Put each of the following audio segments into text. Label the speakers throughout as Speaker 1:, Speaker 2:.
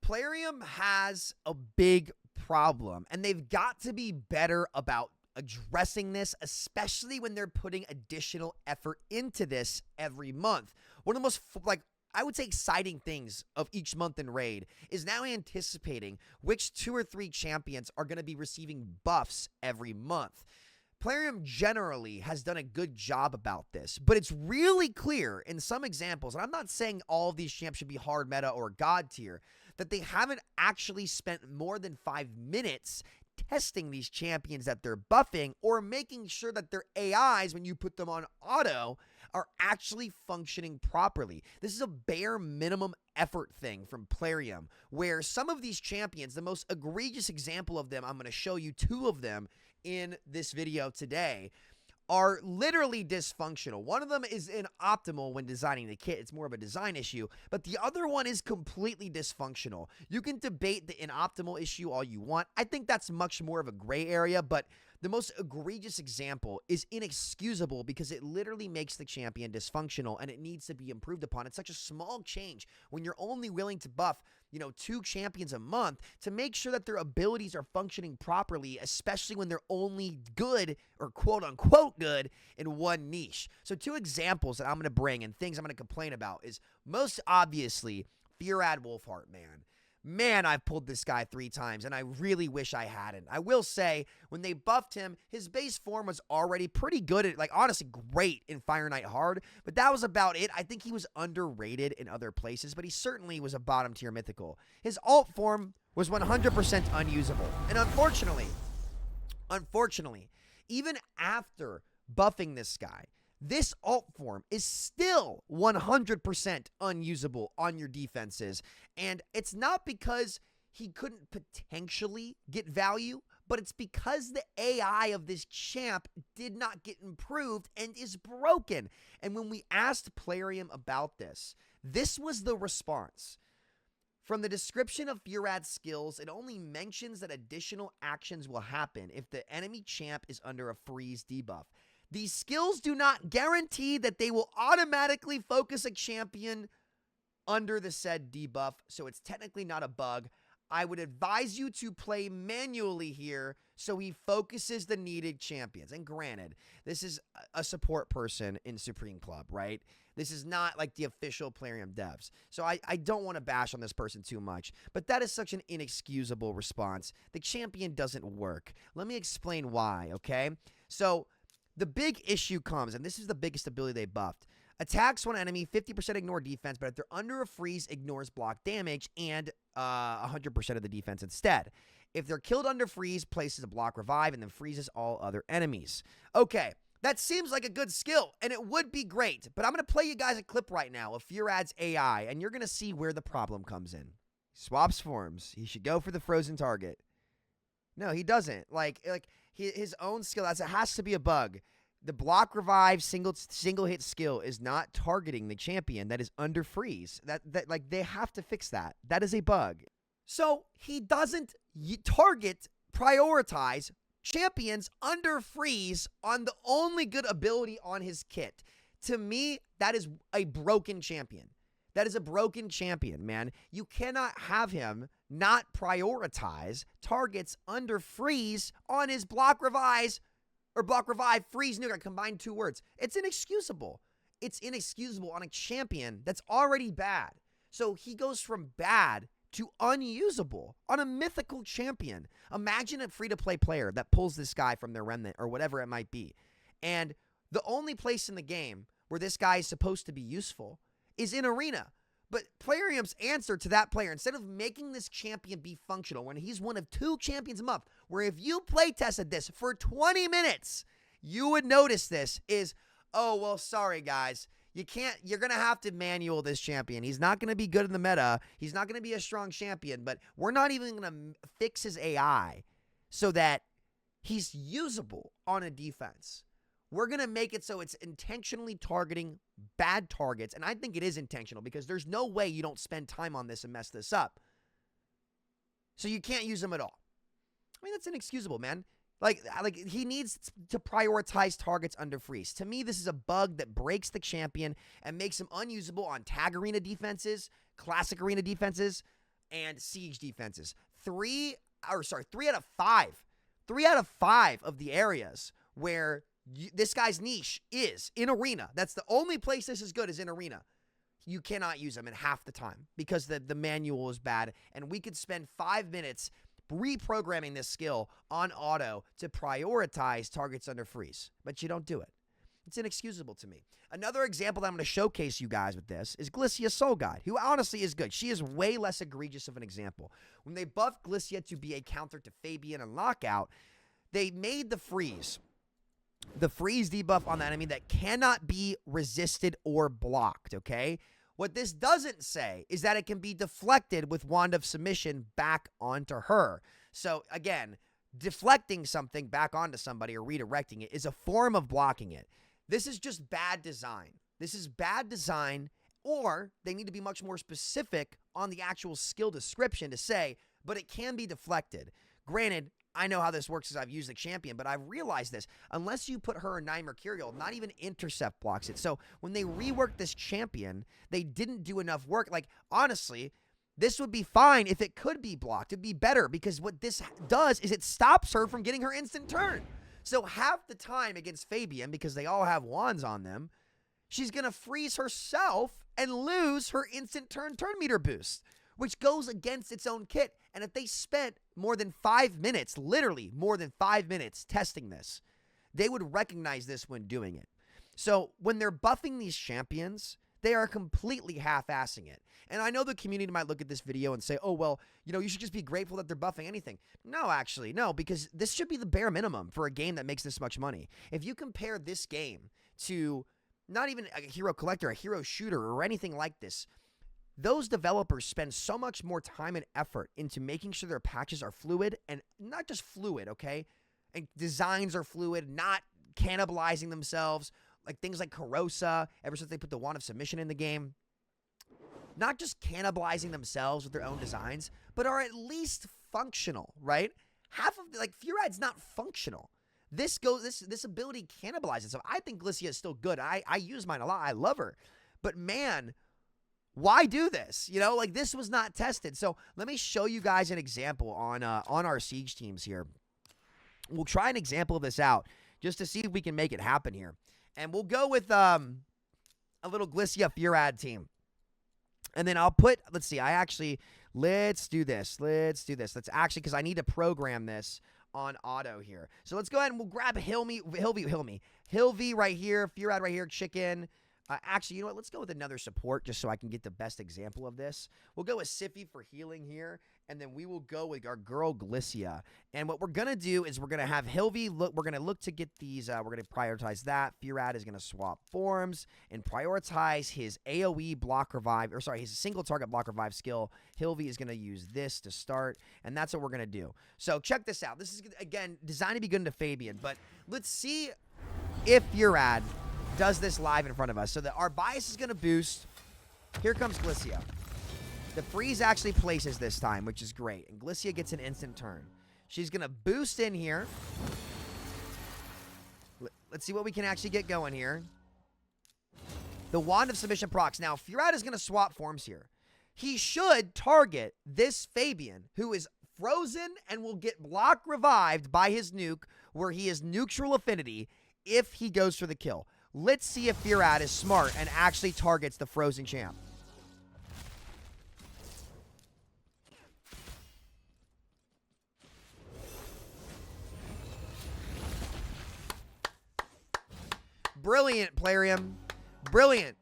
Speaker 1: Plarium has a big problem, and they've got to be better about addressing this, especially when they're putting additional effort into this every month. One of the most, I would say, exciting things of each month in Raid is now anticipating which 2 or 3 champions are going to be receiving buffs every month. Plarium generally has done a good job about this, but it's really clear in some examples, and I'm not saying all of these champs should be hard meta or god tier, that they haven't actually spent more than 5 minutes testing these champions that they're buffing or making sure that their AIs, when you put them on auto, are actually functioning properly. This is a bare minimum effort thing from Plarium, where some of these champions, the most egregious example of them, I'm going to show you 2 of them in this video today, are literally dysfunctional. One of them is inoptimal when designing the kit. It's more of a design issue, but the other one is completely dysfunctional. You can debate the inoptimal issue all you want. I think that's much more of a gray area, but the most egregious example is inexcusable because it literally makes the champion dysfunctional and it needs to be improved upon. It's such a small change when you're only willing to buff, 2 champions a month to make sure that their abilities are functioning properly, especially when they're only good or quote unquote good in one niche. So 2 examples that I'm going to bring and things I'm going to complain about is most obviously Fjorad Wolfheart, man. Man, I've pulled this guy 3 times, and I really wish I hadn't. I will say, when they buffed him, his base form was already pretty good at, honestly, great in Fire Knight Hard, but that was about it. I think he was underrated in other places, but he certainly was a bottom-tier mythical. His alt form was 100% unusable, and unfortunately, even after buffing this guy, this alt form is still 100% unusable on your defenses. And it's not because he couldn't potentially get value, but it's because the AI of this champ did not get improved and is broken. And when we asked Plarium about this, this was the response. From the description of Fjorad's skills, it only mentions that additional actions will happen if the enemy champ is under a freeze debuff. These skills do not guarantee that they will automatically focus a champion under the said debuff, so it's technically not a bug. I would advise you to play manually here so he focuses the needed champions. And granted, this is a support person in Supreme Club, right? This is not like the official Plarium devs. So I don't want to bash on this person too much, but that is such an inexcusable response. The champion doesn't work. Let me explain why, okay? So the big issue comes, and this is the biggest ability they buffed. Attacks one enemy, 50% ignore defense, but if they're under a freeze, ignores block damage and 100% of the defense instead. If they're killed under freeze, places a block revive and then freezes all other enemies. Okay, that seems like a good skill, and it would be great, but I'm going to play you guys a clip right now of Fjorad's AI, and you're going to see where the problem comes in. Swaps forms. He should go for the frozen target. No, he doesn't. His own skill, it has to be a bug. The block revive single hit skill is not targeting the champion that is under freeze. They have to fix that. That is a bug. So he doesn't prioritize champions under freeze on the only good ability on his kit. To me, that is a broken champion. That is a broken champion, man. You cannot have him not prioritize targets under freeze on his block revive, freeze nuke. I combined 2 words. It's inexcusable. It's inexcusable on a champion that's already bad. So he goes from bad to unusable on a mythical champion. Imagine a free-to-play player that pulls this guy from their remnant or whatever it might be. And the only place in the game where this guy is supposed to be useful is in Arena. But Plarium's answer to that player, instead of making this champion be functional when he's one of 2 champions a month, where if you play tested this for 20 minutes, you would notice this is, oh, well, sorry, guys. You're going to have to manual this champion. He's not going to be good in the meta. He's not going to be a strong champion, but we're not even going to fix his AI so that he's usable on a defense. We're going to make it so it's intentionally targeting bad targets, and I think it is intentional because there's no way you don't spend time on this and mess this up. So you can't use him at all. I mean, that's inexcusable, man. Like he needs to prioritize targets under freeze. To me, this is a bug that breaks the champion and makes him unusable on tag arena defenses, classic arena defenses, and siege defenses. 3 out of 5. 3 out of 5 of the areas where this guy's niche is in arena. That's the only place this is good, is in arena. You cannot use them in half the time because the manual is bad, and we could spend 5 minutes reprogramming this skill on auto to prioritize targets under freeze, but you don't do it. It's inexcusable to me. Another example that I'm going to showcase you guys with this is Gliseah Soulguide, who honestly is good. She is way less egregious of an example. When they buffed Gliseah to be a counter to Fabian and Lockout, they made the freeze debuff on the enemy that cannot be resisted or blocked, okay? What this doesn't say is that it can be deflected with Wand of Submission back onto her. So again, deflecting something back onto somebody or redirecting it is a form of blocking it. This is just bad design. This is bad design, or they need to be much more specific on the actual skill description to say, but it can be deflected. Granted, I know how this works as I've used the champion, but I've realized this. Unless you put her in 9 Mercurial, not even Intercept blocks it. So when they reworked this champion, they didn't do enough work. Like, honestly, this would be fine if it could be blocked. It'd be better because what this does is it stops her from getting her instant turn. So half the time against Fabian, because they all have wands on them, she's going to freeze herself and lose her instant turn meter boost, which goes against its own kit. And if they spent more than 5 minutes, literally more than 5 minutes testing this, they would recognize this when doing it. So when they're buffing these champions, they are completely half-assing it. And I know the community might look at this video and say, oh, well, you should just be grateful that they're buffing anything. No, actually, no, because this should be the bare minimum for a game that makes this much money. If you compare this game to not even a hero collector, a hero shooter, or anything like this, those developers spend so much more time and effort into making sure their patches are fluid, and not just fluid, okay? And designs are fluid, not cannibalizing themselves, like things like Corrosa, ever since they put the Wand of Submission in the game. Not just cannibalizing themselves with their own designs, but are at least functional, right? Half of, Fjorad's not functional. This ability cannibalizes. So I think Gliseah is still good. I use mine a lot. I love her. But man, why do this? This was not tested. So let me show you guys an example on our siege teams here. We'll try an example of this out just to see if we can make it happen here. And we'll go with a little Gliseah Fjorad team. And then I'll put, let's see, let's do this. Let's actually, because I need to program this on auto here. So let's go ahead and we'll grab Hilvy right here, Fjorad right here, chicken. Actually, you know what? Let's go with another support just so I can get the best example of this. We'll go with Siffy for healing here, and then we will go with our girl Gliseah. And what we're going to do is we're going to have Hilvy look. We're going to look to get these. We're going to prioritize that. Fjorad is going to swap forms and prioritize his AoE block revive, his single target block revive skill. Hilvy is going to use this to start, and that's what we're going to do. So check this out. This is, again, designed to be good into Fabian, but let's see if Fjorad does this live in front of us. So that our bias is going to boost. Here comes Gliseah. The freeze actually places this time, which is great. And Gliseah gets an instant turn. She's going to boost in here. Let's see what we can actually get going here. The Wand of Submission procs. Now, Fjorad is going to swap forms here. He should target this Fabian, who is frozen and will get block revived by his nuke, where he is neutral affinity, if he goes for the kill. Let's see if Fjorad is smart and actually targets the frozen champ. Brilliant, Plarium. Brilliant.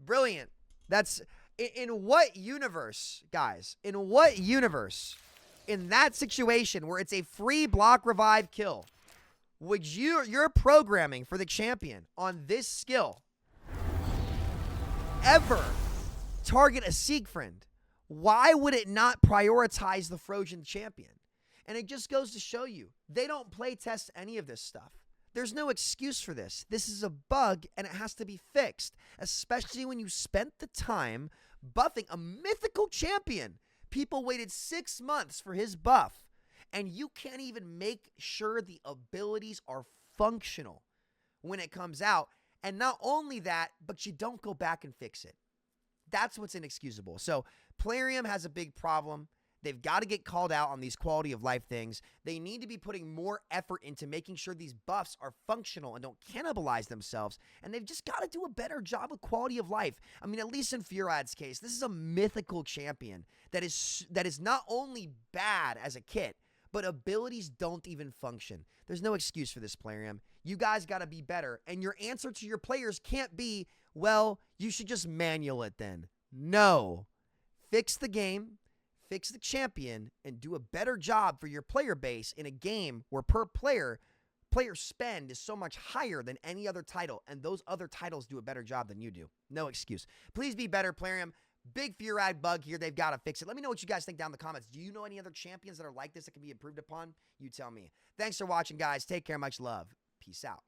Speaker 1: Brilliant. That's... In what universe, guys? In what universe? In that situation where it's a free block revive kill, would your programming for the champion on this skill ever target a Siegfried? Why would it not prioritize the Frozen champion? And it just goes to show you, they don't play test any of this stuff. There's no excuse for this. This is a bug, and it has to be fixed, especially when you spent the time buffing a mythical champion. People waited 6 months for his buff, and you can't even make sure the abilities are functional when it comes out. And not only that, but you don't go back and fix it. That's what's inexcusable. So Plarium has a big problem. They've got to get called out on these quality of life things. They need to be putting more effort into making sure these buffs are functional and don't cannibalize themselves. And they've just got to do a better job with quality of life. I mean, at least in Fjorad's case, this is a mythical champion that is not only bad as a kit, but abilities don't even function. There's no excuse for this, Plarium. You guys got to be better. And your answer to your players can't be, well, you should just manual it then. No. Fix the game. Fix the champion, and do a better job for your player base in a game where per player spend is so much higher than any other title, and those other titles do a better job than you do. No excuse. Please be better, Plarium. Big Fjorad bug here. They've got to fix it. Let me know what you guys think down in the comments. Do you know any other champions that are like this that can be improved upon? You tell me. Thanks for watching, guys. Take care. Much love. Peace out.